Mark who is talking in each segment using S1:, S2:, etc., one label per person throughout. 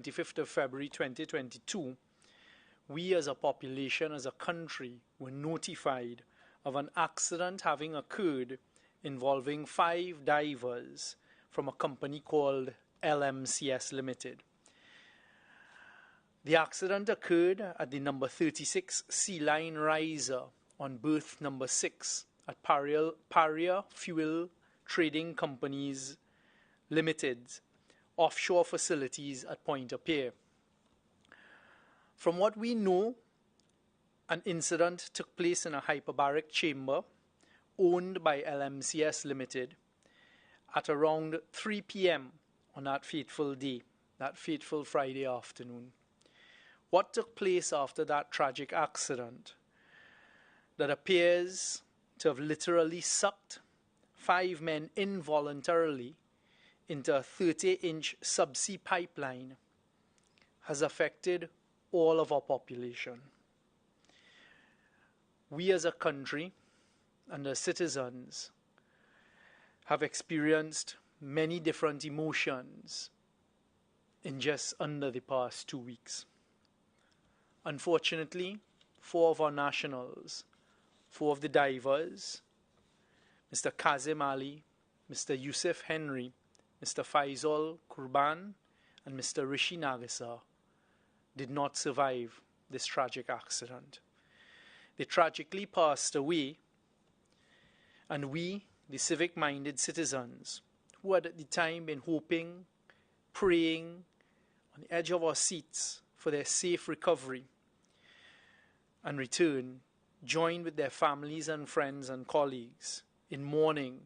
S1: 25th of February 2022, we as a population, as a country, were notified of an accident having occurred involving 5 divers from a company called LMCS Limited. The accident occurred at the number 36 Sealine Riser on berth number 6 at Paria Fuel Trading Companies Limited offshore facilities at Paria. From what we know, an incident took place in a hyperbaric chamber owned by LMCS Limited at around 3 p.m. on that fateful day, that fateful Friday afternoon. What took place after that tragic accident that appears to have literally sucked 5 men involuntarily into a 30-inch subsea pipeline has affected all of our population. We as a country and as citizens have experienced many different emotions in just under the past 2 weeks. Unfortunately, 4 of our nationals, 4 of the divers, Mr. Kazim Ali, Mr. Yusuf Henry, Mr. Faisal Kurban, and Mr. Rishi Nagasa, did not survive this tragic accident. They tragically passed away, and we, the civic-minded citizens, who had at the time been hoping, praying, on the edge of our seats for their safe recovery and return, joined with their families and friends and colleagues in mourning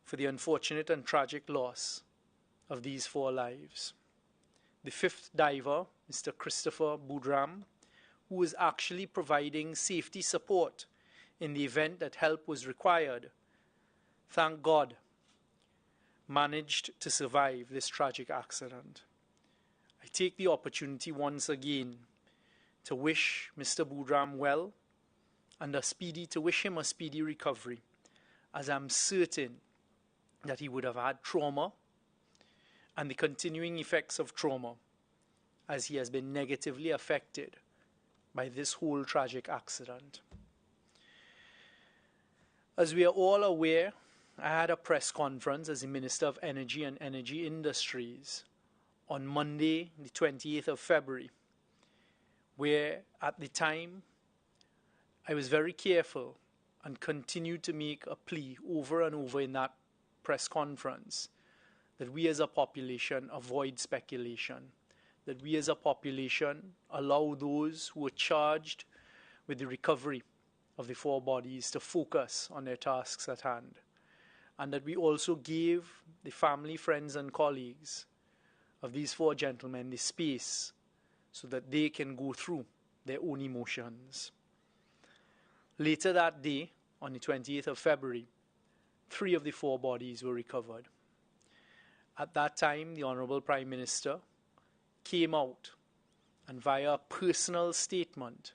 S1: for the unfortunate and tragic loss of these 4 lives. The 5th diver, Mr. Christopher Boudram, who was actually providing safety support in the event that help was required, thank God, managed to survive this tragic accident. I take the opportunity once again to wish Mr. Boudram well and to wish him a speedy recovery, as I'm certain that he would have had trauma and the continuing effects of trauma, as he has been negatively affected by this whole tragic accident. As we are all aware, I had a press conference as the Minister of Energy and Energy Industries on Monday, the 28th of February, where at the time I was very careful and continued to make a plea over and over in that press conference that we as a population avoid speculation, that we as a population allow those who are charged with the recovery of the 4 bodies to focus on their tasks at hand, and that we also gave the family, friends and colleagues of these 4 gentlemen the space so that they can go through their own emotions. Later that day, on the 28th of February, 3 of the 4 bodies were recovered. At that time, the Honourable Prime Minister came out and via a personal statement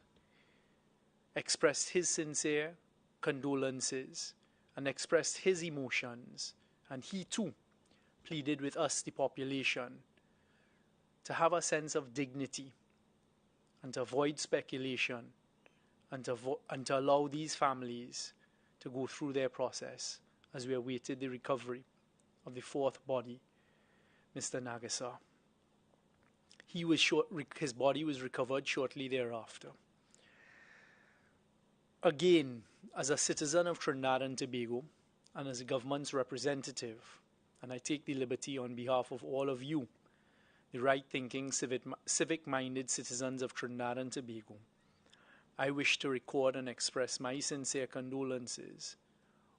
S1: expressed his sincere condolences and expressed his emotions, and he too pleaded with us, the population, to have a sense of dignity and to avoid speculation and to allow these families to go through their process as we awaited the recovery of the 4th body, Mr. Nagasa. His body was recovered shortly thereafter. Again, as a citizen of Trinidad and Tobago and as a government's representative, and I take the liberty on behalf of all of you, the right-thinking, civic-minded citizens of Trinidad and Tobago, I wish to record and express my sincere condolences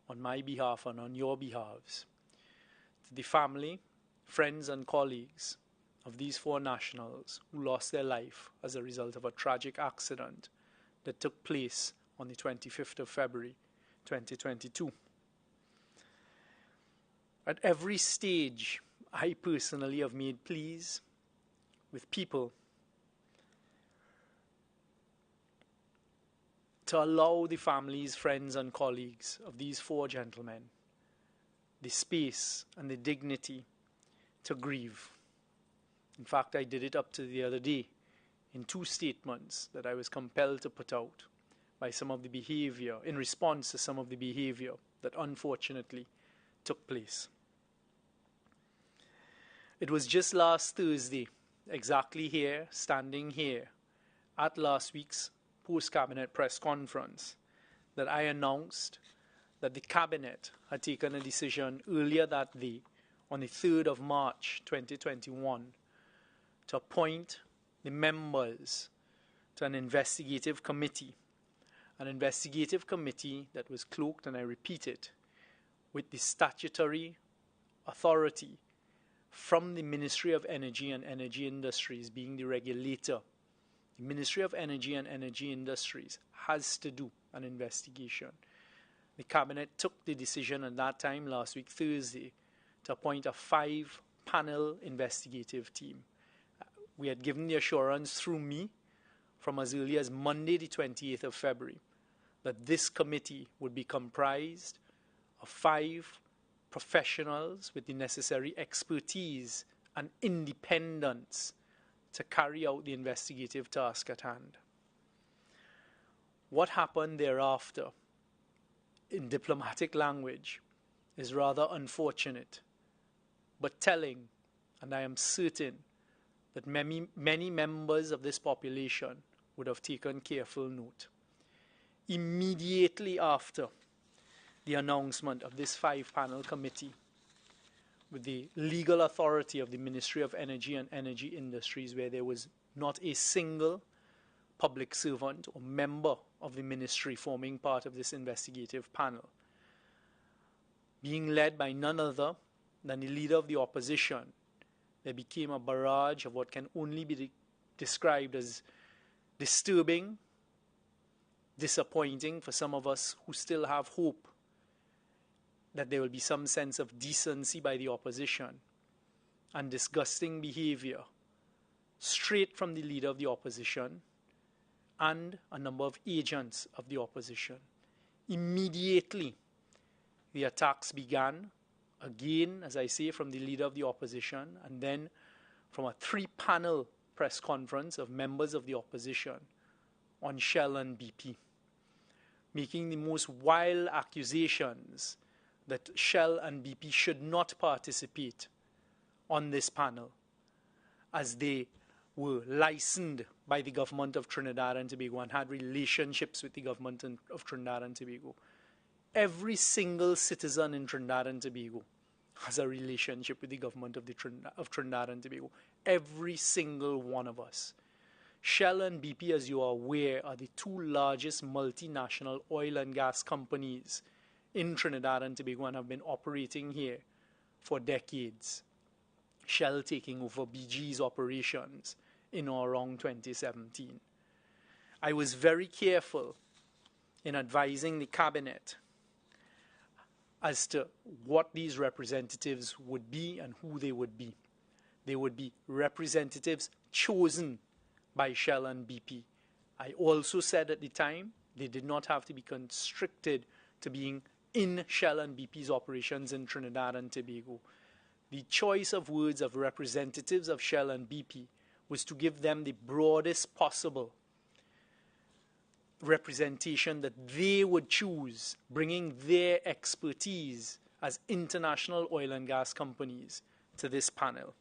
S1: on my behalf and on your behalves to the family, friends and colleagues of these 4 nationals who lost their life as a result of a tragic accident that took place on the 25th of February 2022. At every stage, I personally have made pleas with people to allow the families, friends and colleagues of these 4 gentlemen the space and the dignity to grieve. In fact, I did it up to the other day in 2 statements that I was compelled to put out by some of the behavior, in response to some of the behavior that unfortunately took place. It was just last Thursday, exactly here, standing here, at last week's post-cabinet press conference, that I announced that the cabinet had taken a decision earlier that day, on the 3rd of March 2021, to appoint the members to an investigative committee that was cloaked, and I repeat it, with the statutory authority from the Ministry of Energy and Energy Industries being the regulator. The Ministry of Energy and Energy Industries has to do an investigation. The Cabinet took the decision at that time, last week, Thursday, to appoint a 5-panel investigative team. We had given the assurance through me from as early as Monday, the 28th of February, that this committee would be comprised of 5 professionals with the necessary expertise and independence to carry out the investigative task at hand. What happened thereafter, in diplomatic language, is rather unfortunate, but telling, and I am certain that many members of this population would have taken careful note. Immediately after the announcement of this 5-panel committee, with the legal authority of the Ministry of Energy and Energy Industries, where there was not a single public servant or member of the ministry forming part of this investigative panel, being led by none other than the leader of the opposition, there became a barrage of what can only be described as disturbing, disappointing for some of us who still have hope that there will be some sense of decency by the opposition, and disgusting behavior straight from the leader of the opposition and a number of agents of the opposition. Immediately, the attacks began, again, as I say, from the leader of the opposition, and then from a 3-panel press conference of members of the opposition on Shell and BP, making the most wild accusations that Shell and BP should not participate on this panel, as they were licensed by the government of Trinidad and Tobago and had relationships with the government of Trinidad and Tobago. Every single citizen in Trinidad and Tobago has a relationship with the government of Trinidad and Tobago. Every single one of us. Shell and BP, as you are aware, are the 2 largest multinational oil and gas companies in Trinidad and Tobago and have been operating here for decades. Shell taking over BG's operations in or around 2017. I was very careful in advising the cabinet as to what these representatives would be and who they would be. They would be representatives chosen by Shell and BP. I also said at the time they did not have to be constricted to being in Shell and BP's operations in Trinidad and Tobago. The choice of words of representatives of Shell and BP was to give them the broadest possible representation that they would choose, bringing their expertise as international oil and gas companies to this panel.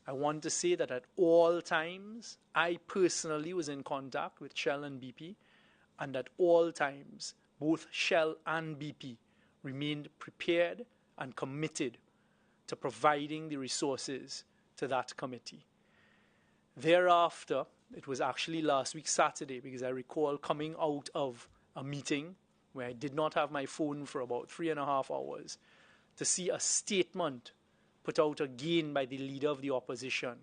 S1: I want to say that at all times, I personally was in contact with Shell and BP, and at all times, both Shell and BP remained prepared and committed to providing the resources to that committee. Thereafter, it was actually last week Saturday, because I recall coming out of a meeting where I did not have my phone for about 3.5 hours, to see a statement put out again by the leader of the opposition,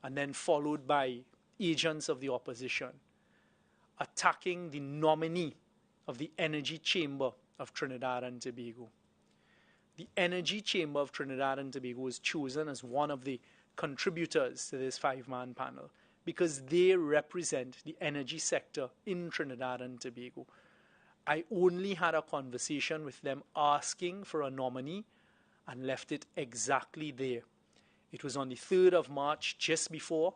S1: and then followed by agents of the opposition, attacking the nominee of the Energy Chamber of Trinidad and Tobago. The Energy Chamber of Trinidad and Tobago was chosen as one of the contributors to this 5-man panel because they represent the energy sector in Trinidad and Tobago. I only had a conversation with them asking for a nominee and left it exactly there. It was on the 3rd of March, just before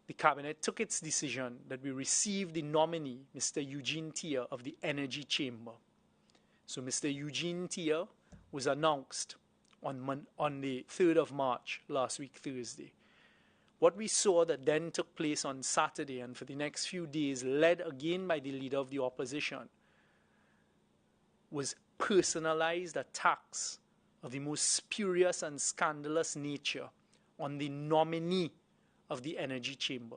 S1: the Cabinet took its decision, that we received the nominee, Mr. Eugene Tier of the Energy Chamber. So Mr. Eugene Tier was announced on the 3rd of March, last week Thursday. What we saw that then took place on Saturday and for the next few days, led again by the Leader of the Opposition, was personalized attacks of the most spurious and scandalous nature on the nominee of the Energy Chamber.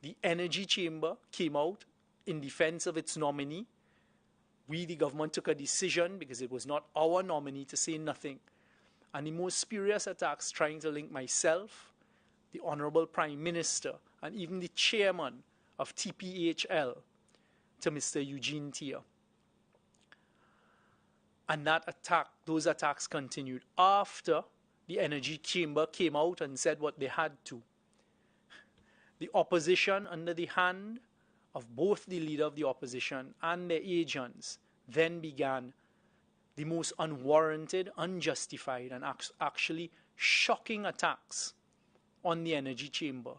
S1: The Energy Chamber came out in defense of its nominee. We, the government, took a decision because it was not our nominee to say nothing. And the most spurious attacks trying to link myself, the Honorable Prime Minister, and even the chairman of TPHL to Mr. Eugene Tier. And those attacks continued after the Energy Chamber came out and said what they had to. The opposition, under the hand of both the Leader of the Opposition and their agents, then began the most unwarranted, unjustified, and actually shocking attacks on the Energy Chamber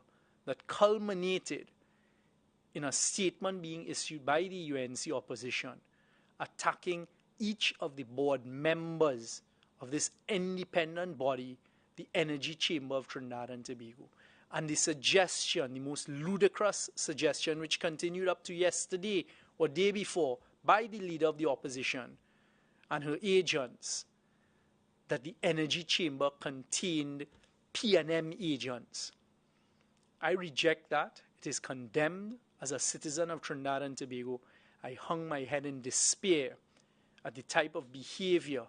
S1: that culminated in a statement being issued by the UNC opposition attacking each of the board members of this independent body, the Energy Chamber of Trinidad and Tobago. And the suggestion, the most ludicrous suggestion, which continued up to yesterday or day before by the Leader of the Opposition and her agents, that the Energy Chamber contained P&M agents. I reject that. It is condemned. As a citizen of Trinidad and Tobago, I hung my head in despair at the type of behavior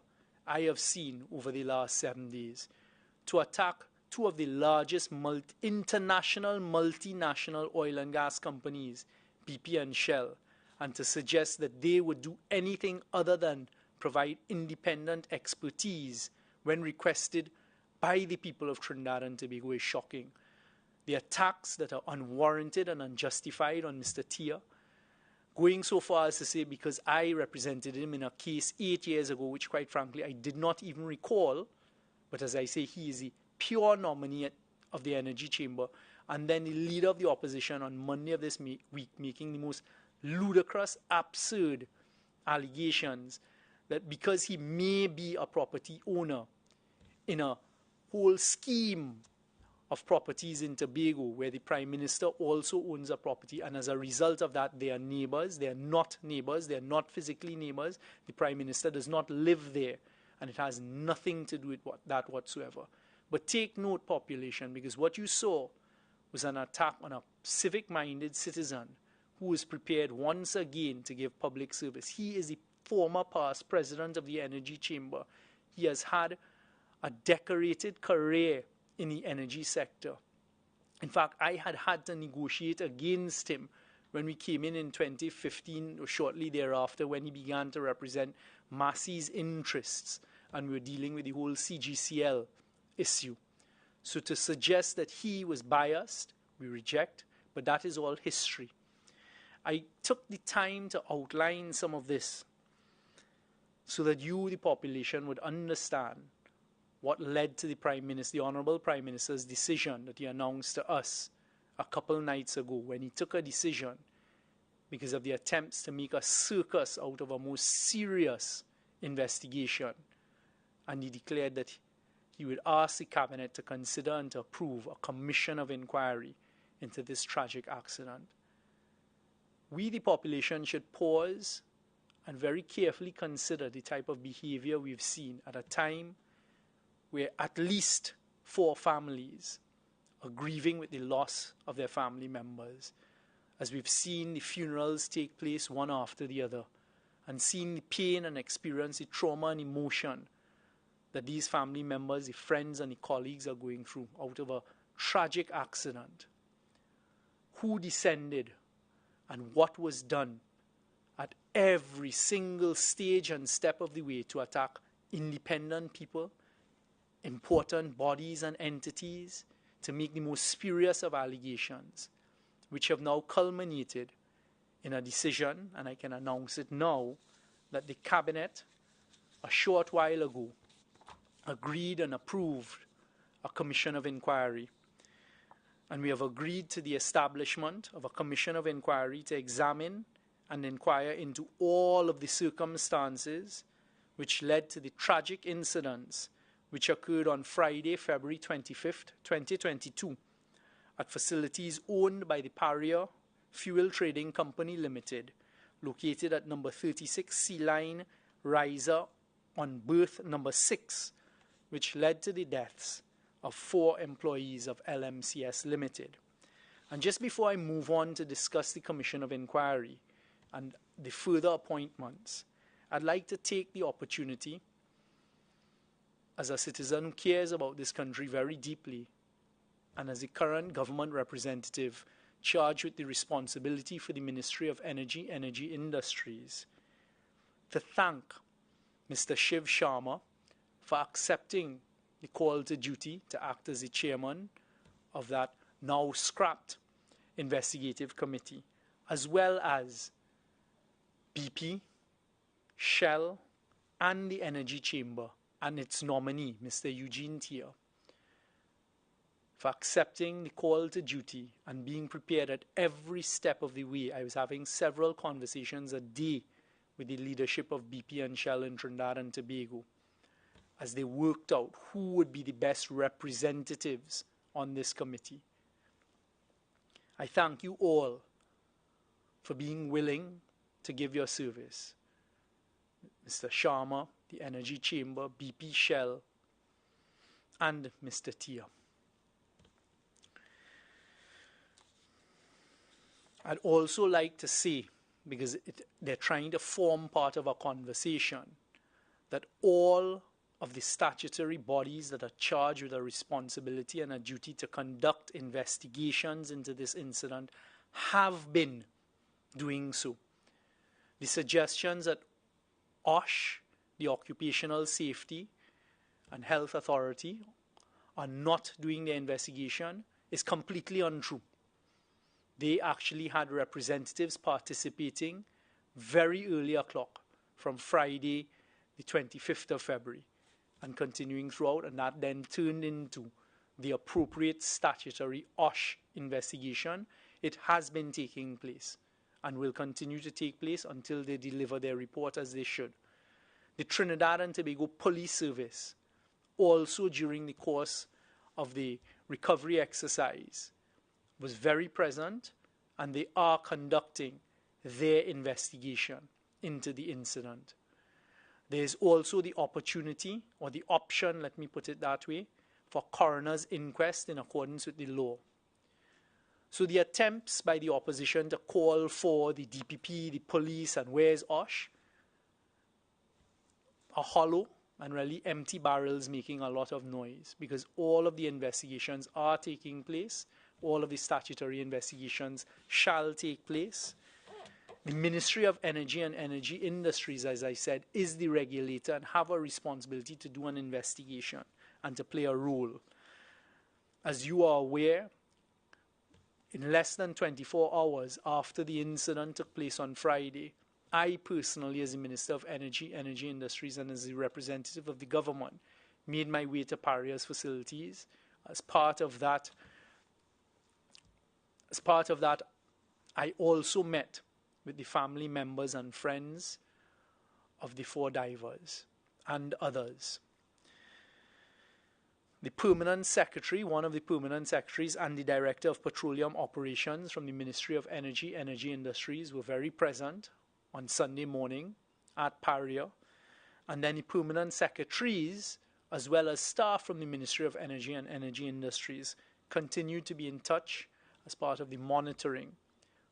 S1: I have seen over the last 7 days to attack two of the largest international multinational oil and gas companies, BP and Shell, and to suggest that they would do anything other than provide independent expertise when requested by the people of Trinidad and Tobago is shocking. The attacks that are unwarranted and unjustified on Mr. Tier, going so far as to say because I represented him in a case 8 years ago, which quite frankly I did not even recall, but as I say, he is the pure nominee of the Energy Chamber, and then the Leader of the Opposition on Monday of this week making the most ludicrous, absurd allegations that because he may be a property owner in a whole scheme of properties in Tobago where the Prime Minister also owns a property, and as a result of that they are neighbours. They are not neighbours, they are not physically neighbours. The Prime Minister does not live there, and it has nothing to do with that whatsoever. But take note, population, because what you saw was an attack on a civic-minded citizen who is prepared once again to give public service. He is the former past president of the Energy Chamber. He has had a decorated career in the energy sector. In fact, I had to negotiate against him when we came in 2015 or shortly thereafter, when he began to represent Massey's interests and we were dealing with the whole CGCL issue. So to suggest that he was biased, we reject, but that is all history. I took the time to outline some of this so that you, the population, would understand what led to the Prime Minister, the Honourable Prime Minister's decision that he announced to us a couple nights ago, when he took a decision because of the attempts to make a circus out of a most serious investigation. And he declared that he would ask the Cabinet to consider and to approve a Commission of Enquiry into this tragic accident. We, the population, should pause and very carefully consider the type of behavior we've seen at a time where at least 4 families are grieving with the loss of their family members, as we've seen the funerals take place one after the other, and seen the pain and experience the trauma and emotion that these family members, the friends and the colleagues are going through out of a tragic accident. Who descended and what was done at every single stage and step of the way to attack independent people, important bodies and entities, to make the most spurious of allegations, which have now culminated in a decision, and I can announce it now, that the Cabinet, a short while ago, agreed and approved a Commission of Enquiry. And we have agreed to the establishment of a Commission of Enquiry to examine and inquire into all of the circumstances which led to the tragic incidents which occurred on Friday, February 25th, 2022, at facilities owned by the Paria Fuel Trading Company Limited, located at number 36 Sealine Riser on berth number 6, which led to the deaths of 4 employees of LMCS Limited. And just before I move on to discuss the Commission of Enquiry and the further appointments, I'd like to take the opportunity, as a citizen who cares about this country very deeply, and as the current government representative charged with the responsibility for the Ministry of Energy, Energy Industries, to thank Mr. Shiv Sharma for accepting the call to duty to act as the chairman of that now scrapped investigative committee, as well as BP, Shell, and the Energy Chamber and its nominee, Mr. Eugene Tier, for accepting the call to duty and being prepared at every step of the way. I was having several conversations a day with the leadership of BP and Shell in Trinidad and Tobago as they worked out who would be the best representatives on this committee. I thank you all for being willing to give your service. Mr. Sharma, the Energy Chamber, BP, Shell, and Mr. Tia. I'd also like to say, because they're trying to form part of our conversation, that all of the statutory bodies that are charged with a responsibility and a duty to conduct investigations into this incident have been doing so. The suggestions that OSH, the Occupational Safety and Health Authority, are not doing their investigation is completely untrue. They actually had representatives participating very early o'clock from Friday, the 25th of February, and continuing throughout, and that then turned into the appropriate statutory OSH investigation. It has been taking place and will continue to take place until they deliver their report, as they should. The Trinidad and Tobago Police Service, also during the course of the recovery exercise, was very present, and they are conducting their investigation into the incident. There is also the opportunity, or the option, let me put it that way, for coroner's inquest in accordance with the law. So the attempts by the opposition to call for the DPP, the police, and where's OSH are hollow and really empty barrels making a lot of noise, because all of the investigations are taking place. All of the statutory investigations shall take place. The Ministry of Energy and Energy Industries, as I said, is the regulator and have a responsibility to do an investigation and to play a role. As you are aware, in less than 24 hours after the incident took place on Friday, I personally, as the Minister of Energy, Energy Industries, and as the representative of the government, made my way to Paria's facilities. As part of that, I also met with the family members and friends of the 4 divers and others. The permanent secretary, one of the permanent secretaries, and the director of petroleum operations from the Ministry of Energy, Energy Industries were very present on Sunday morning at Paria. And then the permanent secretaries, as well as staff from the Ministry of Energy and Energy Industries, continued to be in touch as part of the monitoring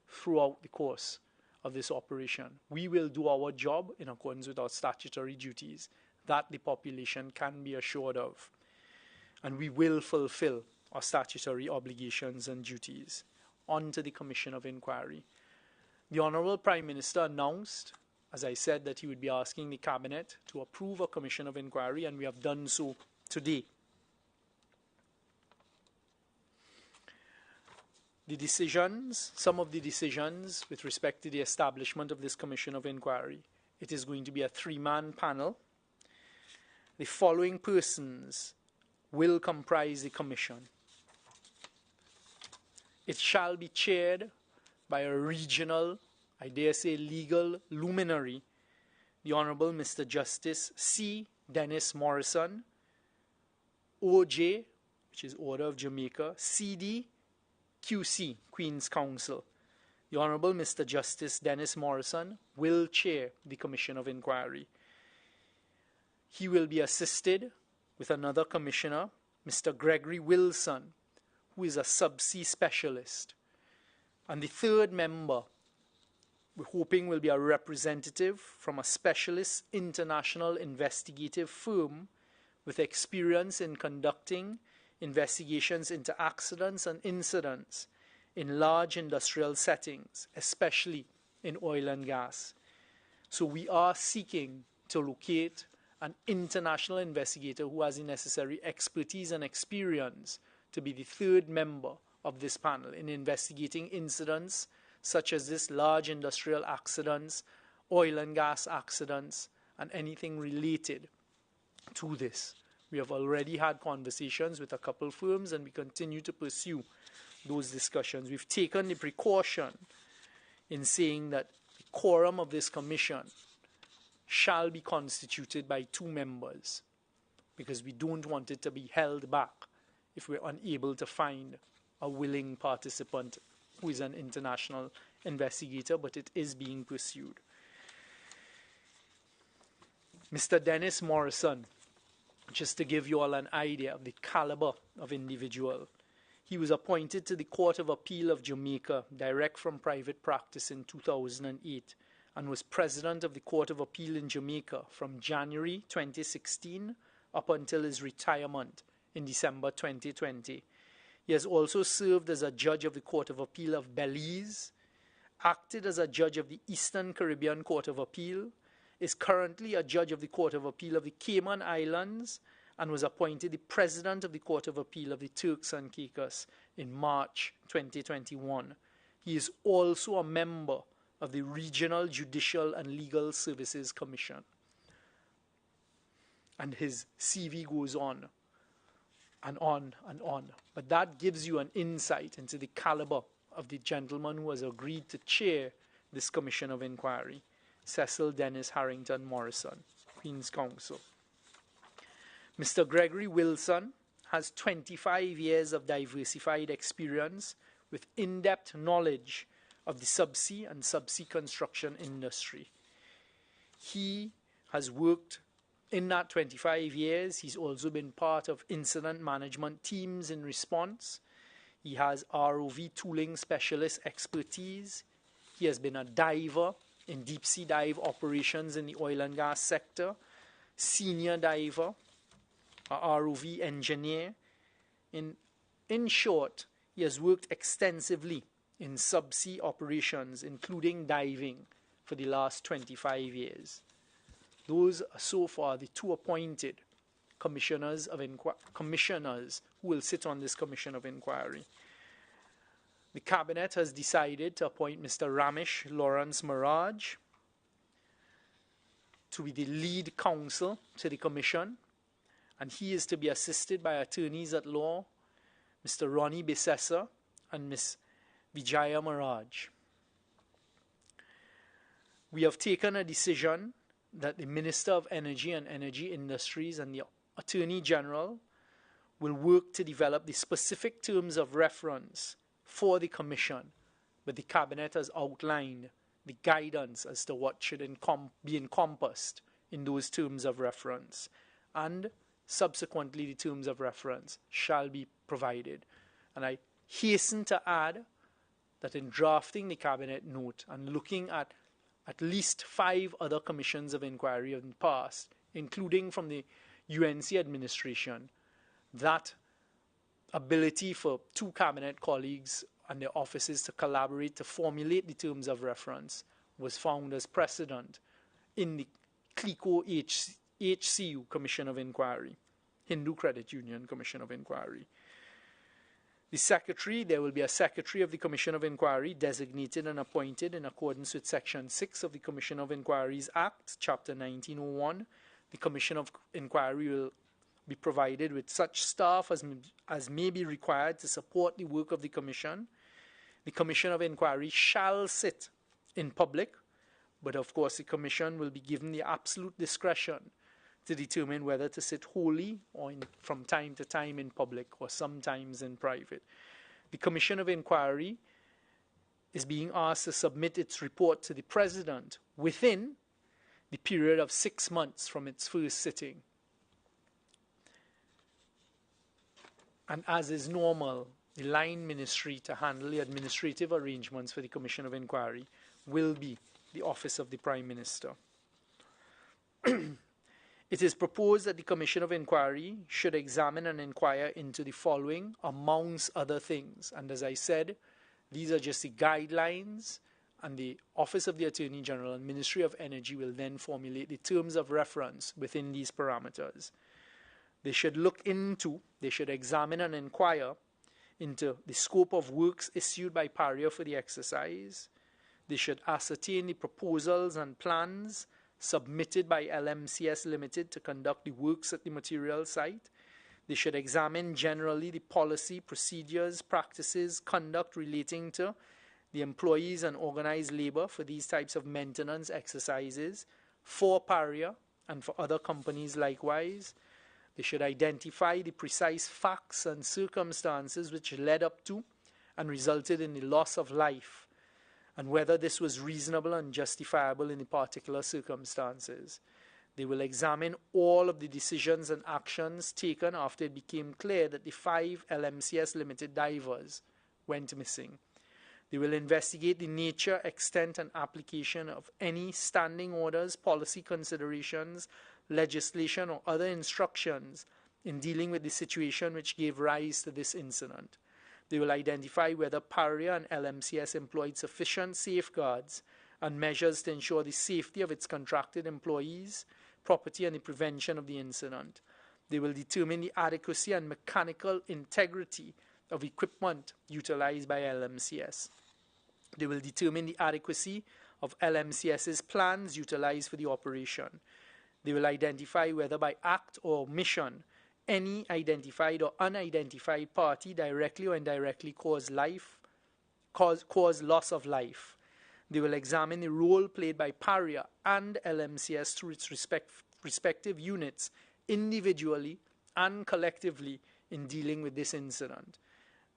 S1: throughout the course of this operation. We will do our job in accordance with our statutory duties that the population can be assured of. And we will fulfill our statutory obligations and duties. On to the Commission of Enquiry. The Honourable Prime Minister announced, as I said, that he would be asking the Cabinet to approve a Commission of Enquiry, and we have done so today. The decisions, some of the decisions with respect to the establishment of this Commission of Enquiry. It is going to be a 3-man panel. The following persons will comprise the commission. It shall be chaired by a regional, I dare say legal luminary, the Honorable Mr. Justice C. Dennis Morrison, OJ, which is Order of Jamaica, CD, QC, Queen's Counsel. The Honorable Mr. Justice Dennis Morrison will chair the Commission of Enquiry. He will be assisted with another commissioner, Mr. Gregory Wilson, who is a subsea specialist. And the third member, we're hoping, will be a representative from a specialist international investigative firm with experience in conducting investigations into accidents and incidents in large industrial settings, especially in oil and gas. So we are seeking to locate an international investigator who has the necessary expertise and experience to be the third member of this panel in investigating incidents such as this, large industrial accidents, oil and gas accidents, and anything related to this. We have already had conversations with a couple firms, and we continue to pursue those discussions. We've taken the precaution in saying that the quorum of this commission shall be constituted by 2 members, because we don't want it to be held back if we're unable to find a willing participant who is an international investigator, but it is being pursued. Mr. Dennis Morrison, just to give you all an idea of the caliber of individual, he was appointed to the Court of Appeal of Jamaica, direct from private practice in 2008, and was president of the Court of Appeal in Jamaica from January 2016 up until his retirement in December 2020. He has also served as a judge of the Court of Appeal of Belize, acted as a judge of the Eastern Caribbean Court of Appeal, is currently a judge of the Court of Appeal of the Cayman Islands, and was appointed the president of the Court of Appeal of the Turks and Caicos in March 2021. He is also a member of the Regional Judicial and Legal Services Commission. And his CV goes on and on and on. But that gives you an insight into the caliber of the gentleman who has agreed to chair this Commission of Enquiry, Cecil Dennis Harrington Morrison, Queen's Counsel. Mr. Gregory Wilson has 25 years of diversified experience with in-depth knowledge of the subsea and subsea construction industry. He has worked in that 25 years. He's also been part of incident management teams in response. He has ROV tooling specialist expertise. He has been a diver in deep sea dive operations in the oil and gas sector, senior diver, a ROV engineer. In short, he has worked extensively in subsea operations, including diving, for the last 25 years. Those are so far the 2 appointed commissioners who will sit on this Commission of Enquiry. The Cabinet has decided to appoint Mr. Ramesh Lawrence Maraj to be the lead counsel to the Commission, and he is to be assisted by attorneys at law, Mr. Ronnie Besessa and Ms. Vijaya Maraj. We have taken a decision that the Minister of Energy and Energy Industries and the Attorney General will work to develop the specific terms of reference for the Commission, but the Cabinet has outlined the guidance as to what should be encompassed in those terms of reference, and subsequently the terms of reference shall be provided. And I hasten to add that in drafting the Cabinet note and looking at least 5 other commissions of inquiry in the past, including from the UNC administration, that ability for 2 Cabinet colleagues and their offices to collaborate to formulate the terms of reference was found as precedent in the CLICO HCU Commission of Inquiry, Hindu Credit Union Commission of Inquiry. The secretary, there will be a secretary of the Commission of Inquiry designated and appointed in accordance with Section 6 of the Commission of Inquiries Act, Chapter 1901. The Commission of Inquiry will be provided with such staff as may be required to support the work of the Commission. The Commission of Enquiry shall sit in public, but of course the Commission will be given the absolute discretion to determine whether to sit wholly or from time to time in public or sometimes in private. The Commission of Enquiry is being asked to submit its report to the President within the period of 6 months from its first sitting. And as is normal, the line ministry to handle the administrative arrangements for the Commission of Enquiry will be the Office of the Prime Minister. It is proposed that the Commission of Enquiry should examine and inquire into the following, amongst other things. And as I said, these are just the guidelines, and the Office of the Attorney General and Ministry of Energy will then formulate the terms of reference within these parameters. They should examine and inquire into the scope of works issued by Paria for the exercise. They should ascertain the proposals and plans submitted by LMCS Limited to conduct the works at the material site. They should examine generally the policy, procedures, practices, conduct relating to the employees and organized labor for these types of maintenance exercises for Paria and for other companies likewise. They should identify the precise facts and circumstances which led up to and resulted in the loss of life, and whether this was reasonable and justifiable in the particular circumstances. They will examine all of the decisions and actions taken after it became clear that the 5 LMCS Limited divers went missing. They will investigate the nature, extent, and application of any standing orders, policy considerations, legislation, or other instructions in dealing with the situation which gave rise to this incident. They will identify whether Paria and LMCS employed sufficient safeguards and measures to ensure the safety of its contracted employees, property, and the prevention of the incident. They will determine the adequacy and mechanical integrity of equipment utilized by LMCS. They will determine the adequacy of LMCS's plans utilized for the operation. They will identify whether by act or omission any identified or unidentified party directly or indirectly caused loss of life. They will examine the role played by Paria and LMCS through its respective units individually and collectively in dealing with this incident.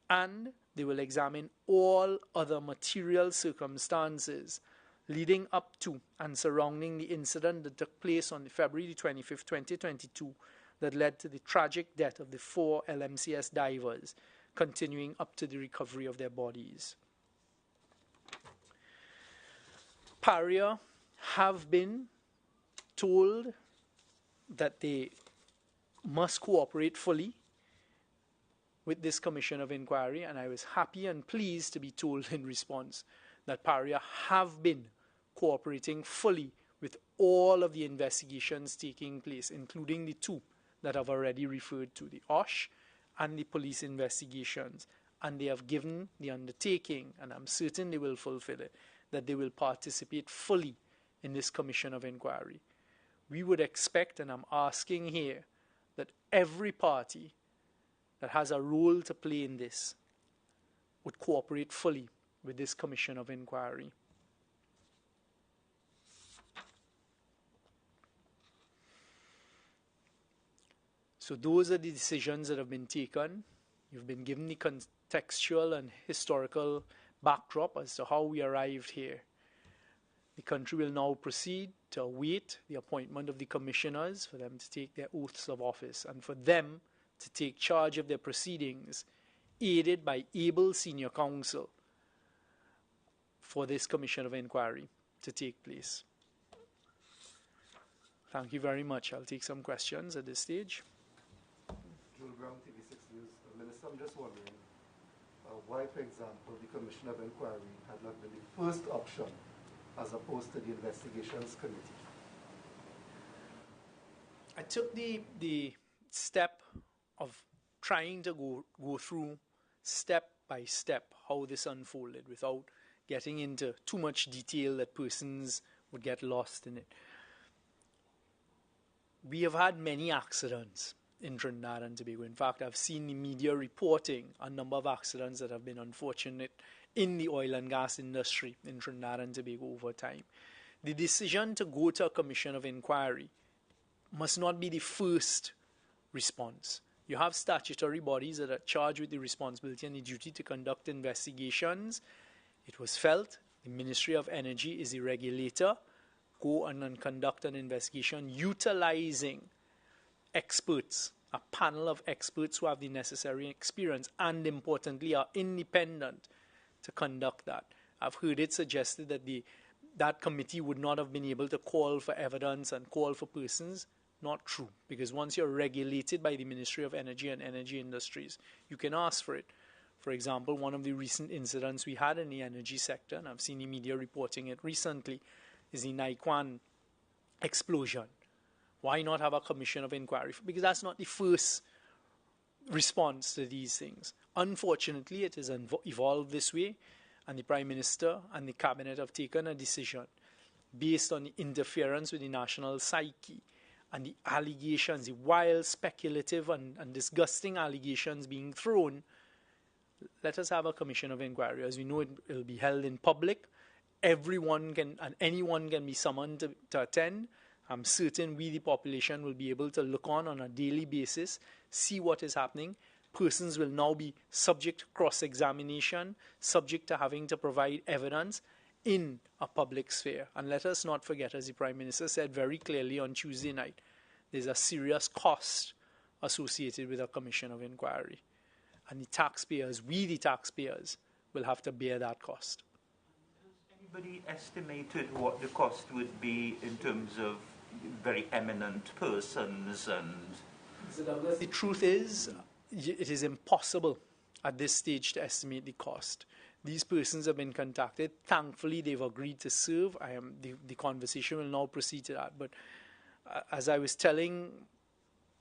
S1: And they will examine all other material circumstances leading up to and surrounding the incident that took place on February 25, 2022, that led to the tragic death of the 4 LMCS divers, continuing up to the recovery of their bodies. Paria have been told that they must cooperate fully with this Commission of Enquiry, and I was happy and pleased to be told in response that Paria have been cooperating fully with all of the investigations taking place, including the 2 that I've already referred to, the OSH and the police investigations. And they have given the undertaking, and I'm certain they will fulfill it, that they will participate fully in this Commission of Enquiry. We would expect, and I'm asking here, that every party that has a role to play in this would cooperate fully with this Commission of Enquiry. So those are the decisions that have been taken. You've been given the contextual and historical backdrop as to how we arrived here. The country will now proceed to await the appointment of the commissioners for them to take their oaths of office and for them to take charge of their proceedings, aided by able senior counsel for this Commission of Enquiry to take place. Thank you very much. I'll take some questions at this stage.
S2: Minister, I'm just wondering why, for example, the Commission of Enquiry had not been the first option as opposed to the investigations committee?
S1: I took the step of trying to go through step by step how this unfolded without getting into too much detail that persons would get lost in it. We have had many accidents in Trinidad and Tobago. In fact, I've seen the media reporting a number of accidents that have been unfortunate in the oil and gas industry in Trinidad and Tobago over time. The decision to go to a commission of inquiry must not be the first response. You have statutory bodies that are charged with the responsibility and the duty to conduct investigations. It was felt the Ministry of Energy is the regulator. Go and conduct an investigation utilizing experts, a panel of experts who have the necessary experience and, importantly, are independent to conduct that. I've heard it suggested that that committee would not have been able to call for evidence and call for persons. Not true, because once you're regulated by the Ministry of Energy and Energy Industries, you can ask for it. For example, one of the recent incidents we had in the energy sector, and I've seen the media reporting it recently, is the Naikwan explosion. Why not have a commission of inquiry? Because that's not the first response to these things. Unfortunately, it has evolved this way, and the Prime Minister and the Cabinet have taken a decision based on the interference with the national psyche and the allegations, the wild, speculative and disgusting allegations being thrown. Let us have a commission of inquiry. As we know, it will be held in public. Everyone can and anyone can be summoned to attend. I'm certain we, the population, will be able to look on a daily basis, see what is happening. Persons will now be subject to cross-examination, subject to having to provide evidence in a public sphere. And let us not forget, as the Prime Minister said very clearly on Tuesday night, there's a serious cost associated with a commission of inquiry. And the taxpayers, we the taxpayers, will have to bear that cost.
S3: Has anybody estimated what the cost would be in terms of very eminent persons and...
S1: The truth is, it is impossible at this stage to estimate the cost. These persons have been contacted. Thankfully, they've agreed to serve. The conversation will now proceed to that. But as I was telling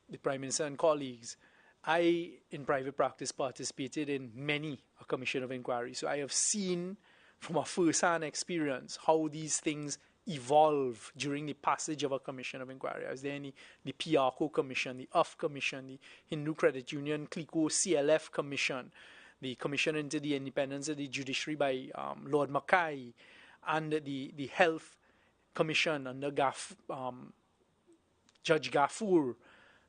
S1: the Prime Minister and colleagues, I, in private practice, participated in many a commission of inquiry. So I have seen from a first-hand experience how these things evolve during the passage of a commission of inquiry. I was there in the PRCO Commission, the UF Commission, the Hindu Credit Union, CLICO, CLF Commission, the Commission into the Independence of the Judiciary by Lord Mackay, and the Health Commission under Judge Gafur.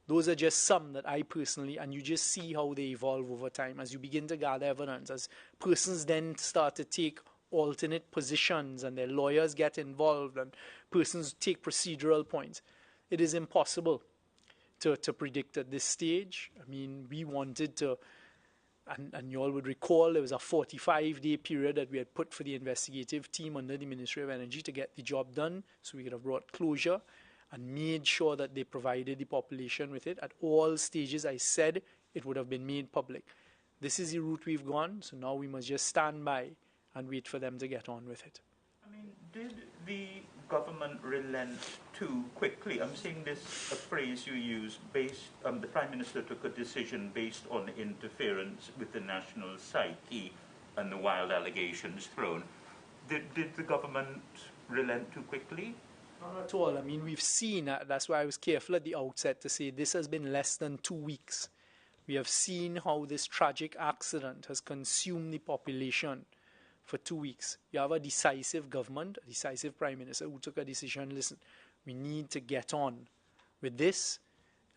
S1: Those are just some that I personally, and you just see how they evolve over time as you begin to gather evidence, as persons then start to take alternate positions and their lawyers get involved and persons take procedural points. It is impossible to predict at this stage. I mean, we wanted to, and you all would recall, there was a 45-day period that we had put for the investigative team under the Ministry of Energy to get the job done, so we could have brought closure and made sure that they provided the population with it. At all stages, I said it would have been made public. This is the route we've gone, so now we must just stand by and wait for them to get on with it.
S3: I mean, did the government relent too quickly? I'm seeing this, a phrase you use, the Prime Minister took a decision based on interference with the national psyche and the wild allegations thrown. Did the government relent too quickly?
S1: Not at all. I mean, we've seen, that's why I was careful at the outset to say this has been less than 2 weeks. We have seen how this tragic accident has consumed the population for 2 weeks. You have a decisive government, a decisive Prime Minister who took a decision, listen, we need to get on with this,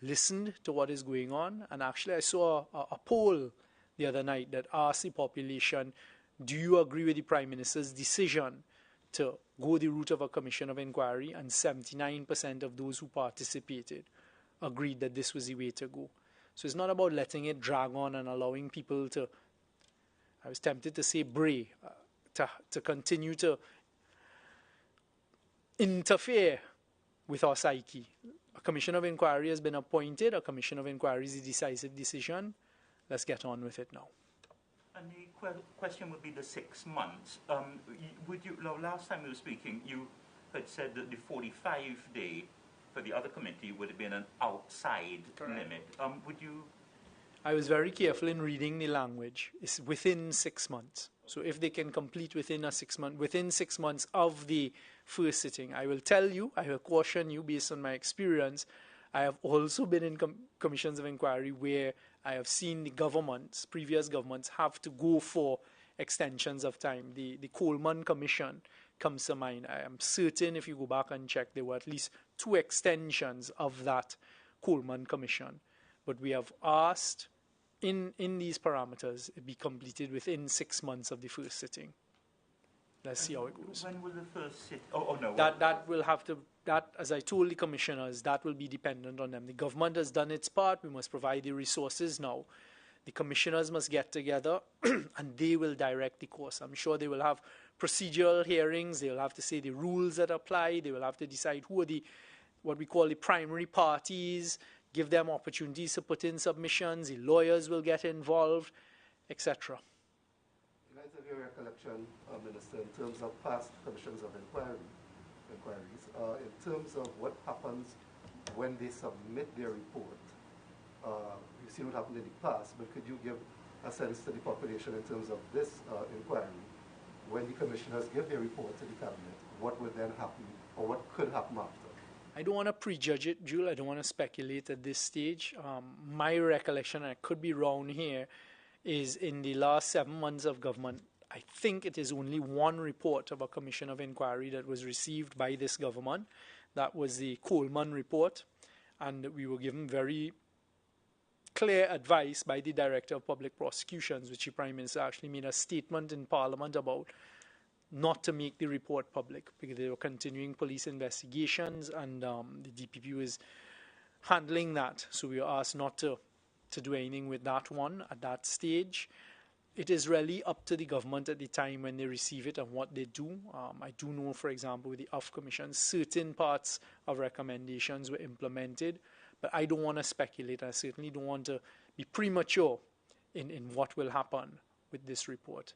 S1: listened to what is going on, and actually I saw a poll the other night that asked the population, do you agree with the Prime Minister's decision to go the route of a commission of inquiry? And 79% of those who participated agreed that this was the way to go. So it's not about letting it drag on and allowing people to, I was tempted to say bray, to continue to interfere with our psyche. A commission of inquiry has been appointed. A commission of inquiry is a decisive decision. Let's get on with it now.
S3: And the question would be the 6 months. Last time we were speaking, you had said that the 45-day for the other committee would have been an outside limit.
S1: I was very careful in reading the language. It's within 6 months. So if they can complete within 6 months of the first sitting, I will tell you, I will caution you based on my experience, I have also been in commissions of inquiry where I have seen the governments, previous governments, have to go for extensions of time. The Coleman Commission comes to mind. I am certain if you go back and check, there were at least 2 extensions of that Coleman Commission. But we have asked in these parameters it be completed within 6 months of the first sitting. Let's see how it goes.
S3: When will the first sit? Oh no.
S1: That will have to, as I told the commissioners, that will be dependent on them. The government has done its part. We must provide the resources now. The commissioners must get together and they will direct the course. I'm sure they will have procedural hearings. They will have to say the rules that apply. They will have to decide who are the, what we call the primary parties, give them opportunities to put in submissions. The lawyers will get involved, etc.
S2: In light of your recollection, Minister, in terms of past commissions of inquiries, in terms of what happens when they submit their report, you've seen what happened in the past, but could you give a sense to the population in terms of this inquiry? When the commissioners give their report to the cabinet, what would then happen, or what could happen after?
S1: I don't want to prejudge it, Jules. I don't want to speculate at this stage. My recollection, and I could be wrong here, is in the last 7 months of government, I think it is only 1 report of a commission of inquiry that was received by this government. That was the Coleman report, and we were given very clear advice by the Director of Public Prosecutions, which the Prime Minister actually made a statement in Parliament about, not to make the report public because they were continuing police investigations, and the DPP was handling that. So we were asked not to do anything with that one at that stage. It is really up to the government at the time when they receive it and what they do. I do know, for example, with the UF Commission, certain parts of recommendations were implemented, but I don't want to speculate. I certainly don't want to be premature in what will happen with this report.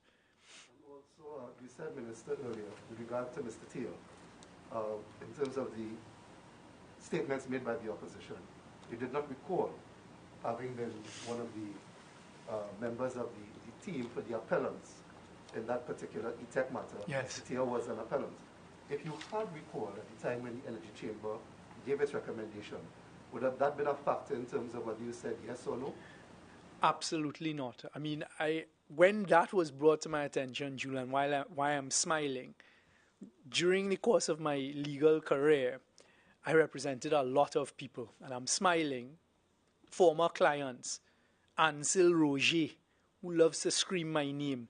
S2: And also, you said, Minister, earlier, with regard to Mr. Thiel, in terms of the statements made by the opposition, you did not recall having been one of the members of the team for the appellants in that particular ETEC matter.
S1: Yes.
S2: Mr. Thiel was an appellant. If you had recalled at the time when the Energy Chamber gave its recommendation, would have that been a factor in terms of whether you said yes or no?
S1: Absolutely not. I mean, when that was brought to my attention, Julian, why I'm smiling, during the course of my legal career, I represented a lot of people, and I'm smiling. Former clients, Ansel Roger, who loves to scream my name.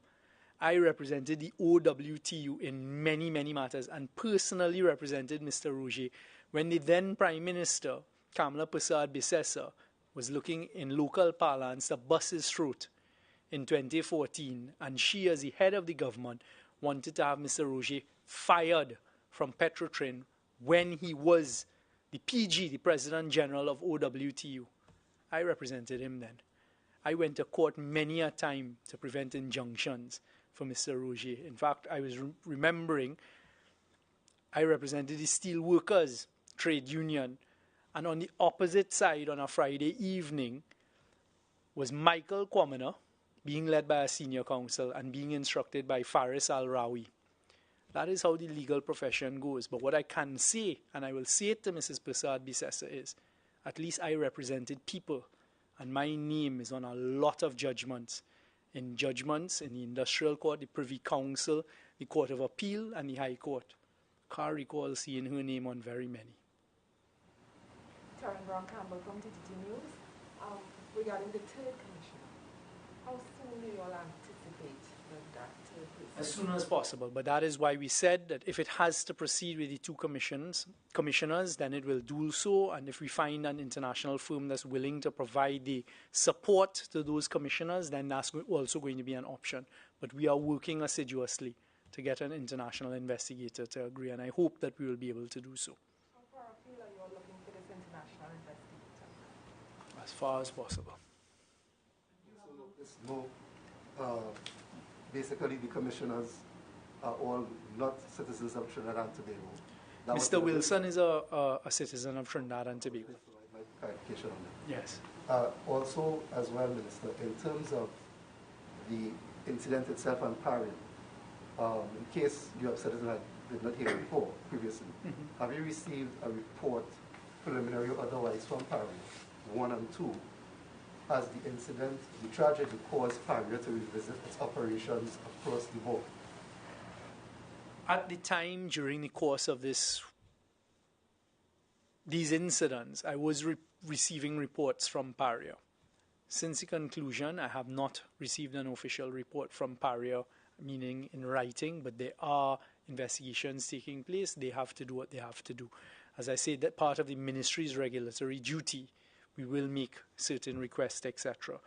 S1: I represented the OWTU in many, many matters and personally represented Mr. Roger when the then Prime Minister, Kamala Persad-Bissessar, was looking in local parlance to bust his throat in 2014, and she, as the head of the government, wanted to have Mr. Roger fired from Petrotrin when he was the PG, the President General of OWTU. I represented him then. I went to court many a time to prevent injunctions for Mr. Roger. In fact, I was remembering I represented the steel workers trade union, and on the opposite side on a Friday evening was Michael Kwamina being led by a senior counsel and being instructed by Faris Al-Rawi. That is how the legal profession goes. But what I can say, and I will say it to Mrs. Persad-Bissessar, is at least I represented people. And my name is on a lot of judgments. In the Industrial Court, the Privy Council, the Court of Appeal, and the High Court. Can't recall seeing her name on very many.
S4: Taryn Brown Campbell from TTT News. Regarding the third commissioner, how soon do you all anticipate that to proceed?
S1: As soon as possible, but that is why we said that if it has to proceed with the 2 commissioners, then it will do so, and if we find an international firm that's willing to provide the support to those commissioners, then that's also going to be an option. But we are working assiduously to get an international investigator to agree, and I hope that we will be able to do so.
S4: How far afield are you all looking for this international investigator?
S1: As far as possible.
S2: Basically, the commissioners are all not citizens of Trinidad and Tobago.
S1: Mr. Wilson is a citizen of Trinidad and Tobago.
S2: My clarification on that.
S1: Yes.
S2: Also, as well, Minister, in terms of the incident itself and Paria, in case you have citizens that did not hear before previously, have you received a report preliminary or otherwise from Paria, 1 and 2, as the incident, the tragedy caused Paria to revisit its operations across the board?
S1: At the time, during the course of these incidents, I was receiving reports from Paria. Since the conclusion, I have not received an official report from Paria, meaning in writing, but there are investigations taking place. They have to do what they have to do. As I said, that part of the ministry's regulatory duty, we will make certain requests, etc.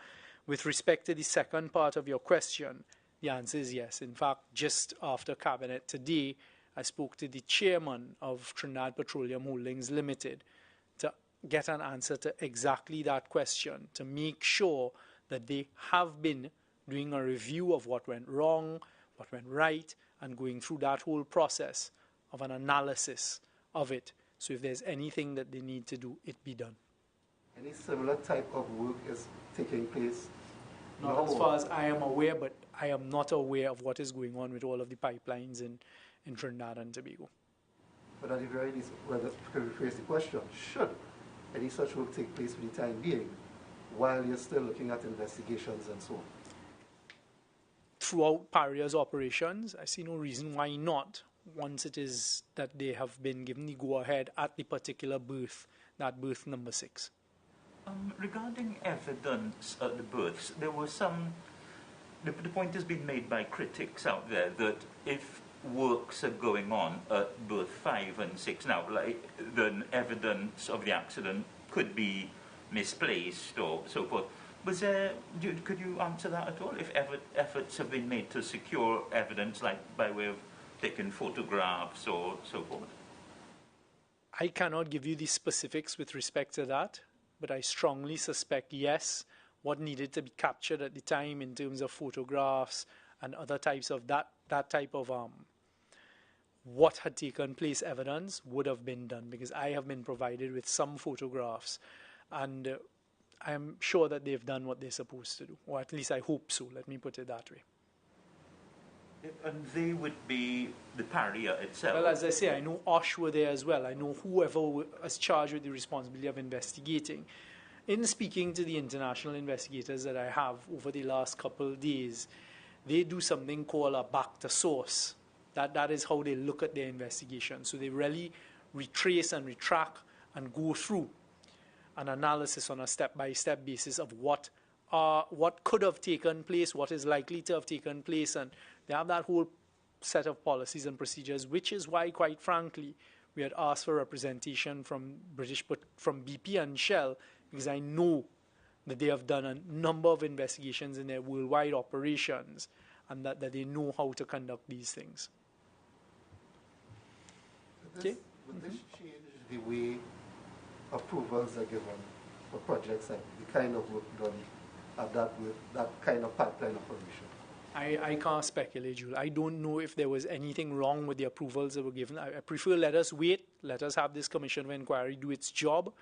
S1: With respect to the second part of your question, the answer is yes. In fact, just after Cabinet today, I spoke to the chairman of Trinidad Petroleum Holdings Limited to get an answer to exactly that question, to make sure that they have been doing a review of what went wrong, what went right, and going through that whole process of an analysis of it. So if there's anything that they need to do, it be done.
S2: Any similar type of work is taking place?
S1: Not as far as I am aware, but I am not aware of what is going on with all of the pipelines in Trinidad and Tobago.
S2: But at the very least, whether to rephrase the question, should any such work take place for the time being, while you're still looking at investigations and so on?
S1: Throughout Paria's operations, I see no reason why not, once it is that they have been given the go-ahead at the particular berth, that berth number 6.
S3: Regarding evidence at the berths, there was some... The point has been made by critics out there that if works are going on at berth 5 and 6 now, then evidence of the accident could be misplaced or so forth. Was there, could you answer that at all? If efforts have been made to secure evidence, like by way of taking photographs or so forth?
S1: I cannot give you the specifics with respect to that, but I strongly suspect, yes, what needed to be captured at the time in terms of photographs and other types of that type of what had taken place evidence would have been done, because I have been provided with some photographs, and I am sure that they've done what they're supposed to do, or at least I hope so. Let me put it that way.
S3: And they would be the Paria itself?
S1: Well, as I say, I know OSH were there as well. I know whoever was charged with the responsibility of investigating. In speaking to the international investigators that I have over the last couple of days, they do something called a back to source. That is how they look at their investigation. So they really retrace and retract and go through an analysis on a step-by-step basis of what could have taken place, what is likely to have taken place, and they have that whole set of policies and procedures, which is why, quite frankly, we had asked for representation from BP and Shell, because I know that they have done a number of investigations in their worldwide operations, and that they know how to conduct these things.
S2: Would this change the way approvals are given for projects like the kind of work done at that kind of pipeline operation?
S1: I can't speculate, Jules. I don't know if there was anything wrong with the approvals that were given. I prefer let us wait, let us have this Commission of Enquiry do its job.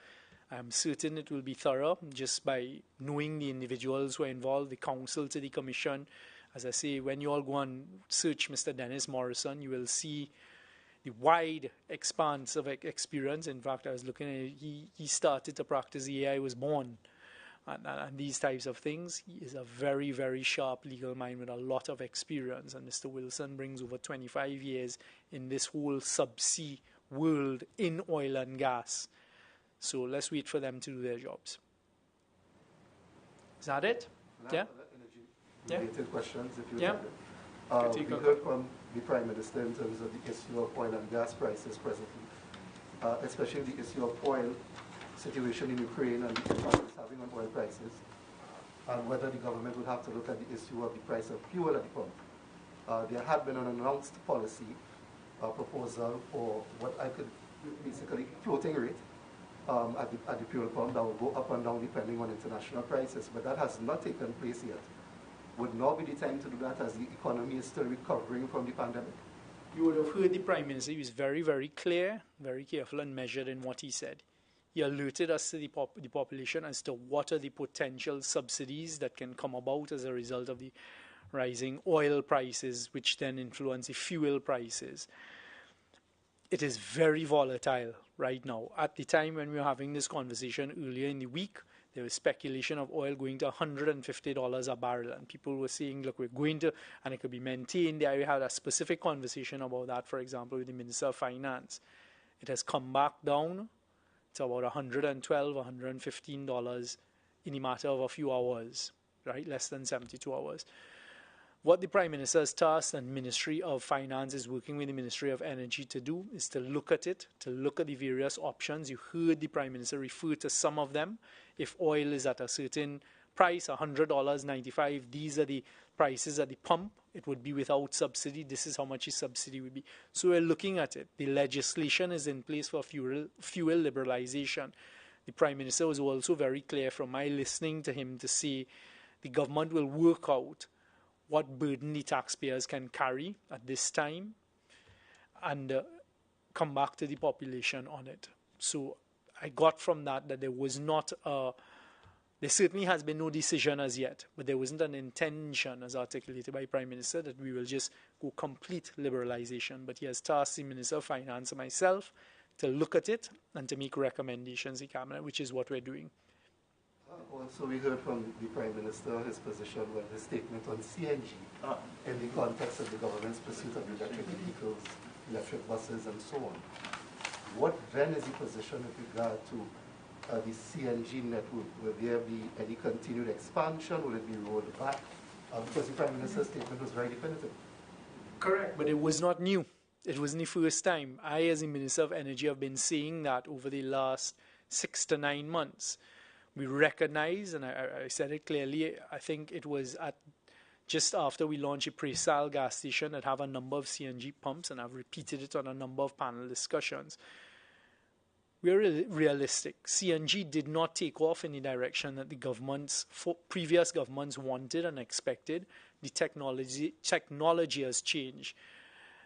S1: I'm certain it will be thorough just by knowing the individuals who are involved, the counsel to the Commission. As I say, when you all go and search Mr. Dennis Morrison, you will see the wide expanse of experience. In fact, I was looking at it, he started to practice the year I was born. And these types of things. He is a very, very sharp legal mind with a lot of experience. And Mr. Wilson brings over 25 years in this whole subsea world in oil and gas. So let's wait for them to do their jobs. Is that it? Yeah?
S2: Related questions, if you
S1: yeah.
S2: We heard from the Prime Minister in terms of the issue of oil and gas prices presently, especially the issue of oil situation in Ukraine and the impact it's having on oil prices, and whether the government would have to look at the issue of the price of fuel at the pump. There had been an announced policy proposal for what I could basically floating rate at the fuel pump that will go up and down depending on international prices, but that has not taken place yet. Would now be the time to do that as the economy is still recovering from the pandemic?
S1: You would have heard the Prime Minister. He was very, very clear, very careful and measured in what he said. He alerted us to the population as to what are the potential subsidies that can come about as a result of the rising oil prices, which then influence the fuel prices. It is very volatile right now. At the time when we were having this conversation earlier in the week, there was speculation of oil going to $150 a barrel, and people were saying, look, we're going to, and it could be maintained. I had a specific conversation about that, for example, with the Minister of Finance. It has come back down to about $112, $115 in a matter of a few hours, right? Less than 72 hours. What the Prime Minister has tasked and Ministry of Finance is working with the Ministry of Energy to do is to look at it, to look at the various options. You heard the Prime Minister refer to some of them. If oil is at a certain price, $100, $95, these are the prices at the pump. It would be without subsidy. This is how much his subsidy would be. So we're looking at it. The legislation is in place for fuel liberalization. The Prime Minister was also very clear from my listening to him to say the government will work out what burden the taxpayers can carry at this time and come back to the population on it. So I got from that there was not there certainly has been no decision as yet, but there wasn't an intention as articulated by Prime Minister that we will just go complete liberalization. But he has tasked the Minister of Finance and myself to look at it and to make recommendations to Cabinet, which is what we're doing.
S2: Also, we heard from the Prime Minister his position, well, his statement on CNG in the context of the government's pursuit of electric vehicles, electric buses, and so on. What then is the position with regard to the CNG network? Will there be any continued expansion? Will it be rolled back? Because the Prime Minister's statement was very definitive.
S1: Correct. But it was not new. It wasn't the first time. I, as the Minister of Energy, have been saying that over the last 6 to 9 months. We recognize, and I said it clearly, I think it was at just after we launched a pre-sale gas station that have a number of CNG pumps, and I've repeated it on a number of panel discussions. We're realistic. CNG did not take off in the direction that the previous governments wanted and expected. The technology has changed.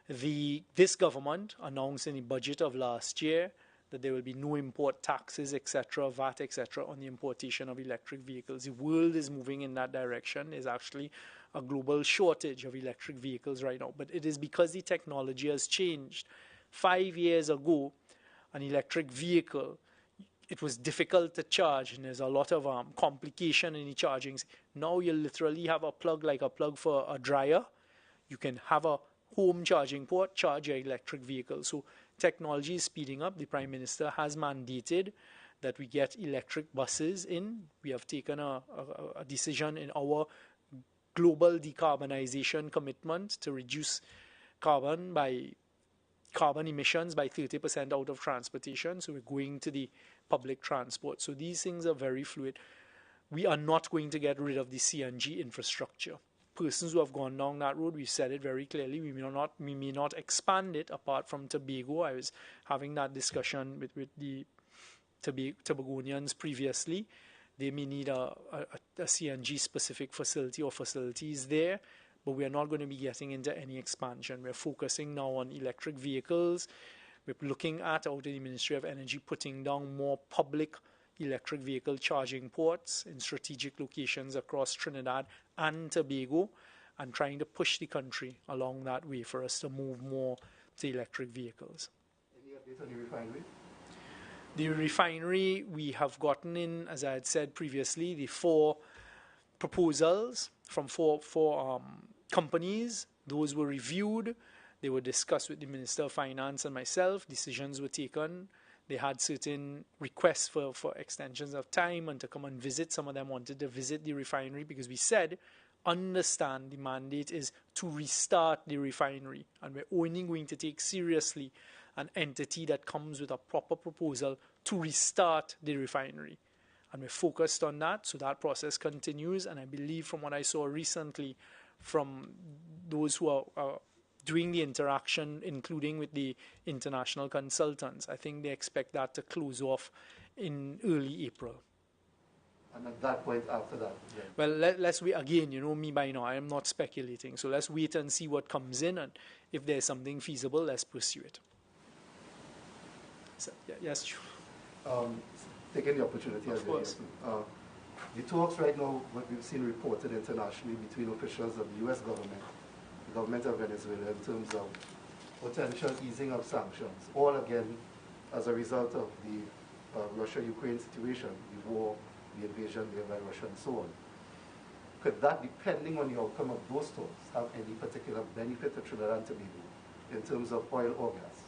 S1: This government announced in the budget of last year that there will be no import taxes, etc., VAT, etc., on the importation of electric vehicles. The world is moving in that direction. There's actually a global shortage of electric vehicles right now. But it is because the technology has changed. 5 years ago, an electric vehicle, it was difficult to charge, and there's a lot of complication in the charging. Now you literally have a plug, like a plug for a dryer. You can have a home charging port, charge your electric vehicle. So technology is speeding up. The Prime Minister has mandated that we get electric buses in. We have taken a decision in our global decarbonization commitment to reduce carbon emissions by 30% out of transportation. So we're going to the public transport. So these things are very fluid. We are not going to get rid of the CNG infrastructure. Persons who have gone down that road, we've said it very clearly, we may not expand it apart from Tobago. I was having that discussion with the Tobagonians previously. They may need a CNG specific facility or facilities there, but we are not going to be getting into any expansion. We're focusing now on electric vehicles. We're looking at, out of the Ministry of Energy, putting down more public electric vehicle charging ports in strategic locations across Trinidad and Tobago, and trying to push the country along that way for us to move more to electric vehicles.
S2: Any update on the refinery?
S1: The refinery, we have gotten in, as I had said previously, the 4 proposals from four companies. Those were reviewed. They were discussed with the Minister of Finance and myself. Decisions were taken. They had certain requests for extensions of time and to come and visit. Some of them wanted to visit the refinery because we said, understand the mandate is to restart the refinery. And we're only going to take seriously an entity that comes with a proper proposal to restart the refinery. And we're focused on that, so that process continues. And I believe from what I saw recently from those who are doing the interaction, including with the international consultants, I think they expect that to close off in early April.
S2: And at that point, after that? Yeah.
S1: Well, let's wait. Again, you know me by now, I am not speculating. So let's wait and see what comes in, and if there's something feasible, let's pursue it. So, yeah, yes, sure.
S2: Taking the opportunity,
S1: of course.
S2: The talks right now, what we've seen reported internationally between officials of the U.S. government, the government of Venezuela, in terms of potential easing of sanctions, all again as a result of the Russia-Ukraine situation, the war, the invasion there by Russia and so on. Could that, depending on the outcome of those talks, have any particular benefit to Trinidad and Tobago in terms of oil or gas?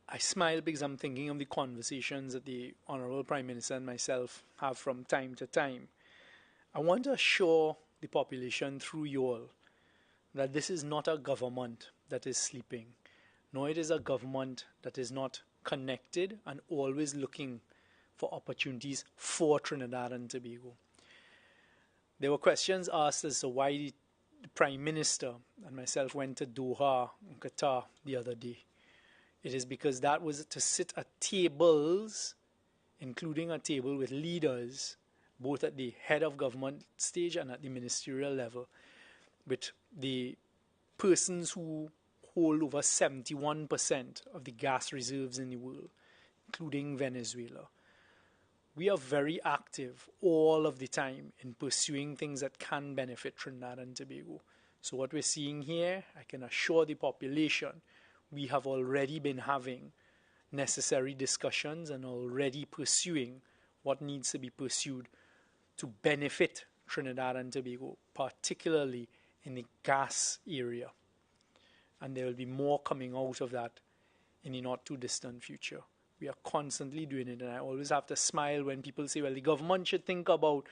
S1: I smile because I'm thinking of the conversations that the Honorable Prime Minister and myself have from time to time. I want to assure the population through you all that this is not a government that is sleeping, nor it is a government that is not connected and always looking for opportunities for Trinidad and Tobago. There were questions asked as to why the Prime Minister and myself went to Doha, Qatar, the other day. It is because that was to sit at tables, including a table with leaders, both at the head of government stage and at the ministerial level, with the persons who hold over 71% of the gas reserves in the world, including Venezuela. We are very active all of the time in pursuing things that can benefit Trinidad and Tobago. So what we're seeing here, I can assure the population, we have already been having necessary discussions and already pursuing what needs to be pursued to benefit Trinidad and Tobago, particularly in the gas area. And there will be more coming out of that in the not too distant future. We are constantly doing it, and I always have to smile when people say, well, the government should think about,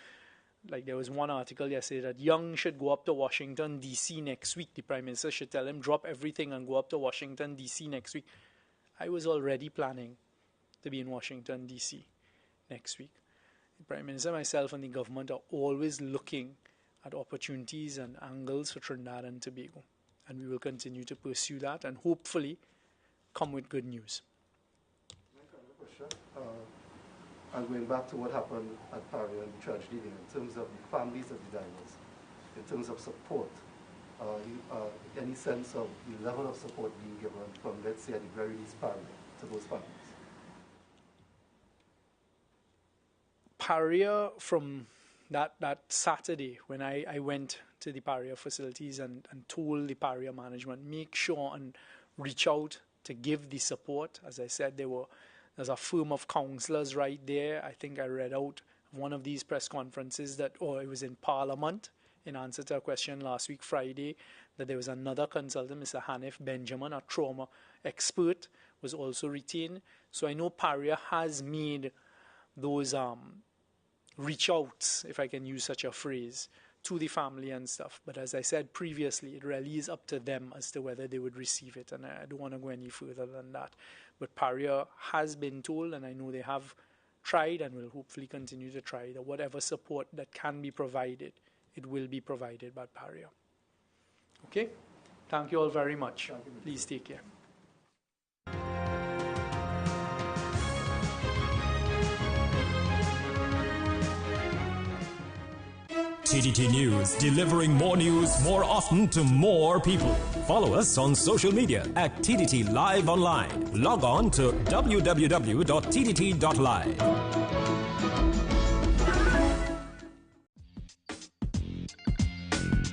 S1: like there was one article yesterday that Young should go up to Washington, D.C. next week. The Prime Minister should tell him, drop everything and go up to Washington, D.C. next week. I was already planning to be in Washington, D.C. next week. The Prime Minister, myself, and the government are always looking at opportunities and angles for Trinidad and Tobago. And we will continue to pursue that and hopefully come with good news.
S2: And going back to what happened at Paria and the tragedy there, in terms of the families of the divers, in terms of support, any sense of the level of support being given from, let's say, at the very least, Paria to those families?
S1: Paria, from that Saturday, when I went to the Paria facilities and told the Paria management, make sure and reach out to give the support. As I said, there's a firm of counselors right there. I think I read out one of these press conferences it was in Parliament, in answer to a question last week, Friday, that there was another consultant, Mr. Hanif Benjamin, a trauma expert, was also retained. So I know Paria has made those reach outs, if I can use such a phrase, to the family and stuff. But as I said previously, it really is up to them as to whether they would receive it. And I don't want to go any further than that. But Paria has been told, and I know they have tried and will hopefully continue to try, that whatever support that can be provided, it will be provided by Paria. Okay? Thank you all very much. Please take care.
S5: TTT News, delivering more news more often to more people. Follow us on social media at TTT Live Online. Log on to www.ttt.live.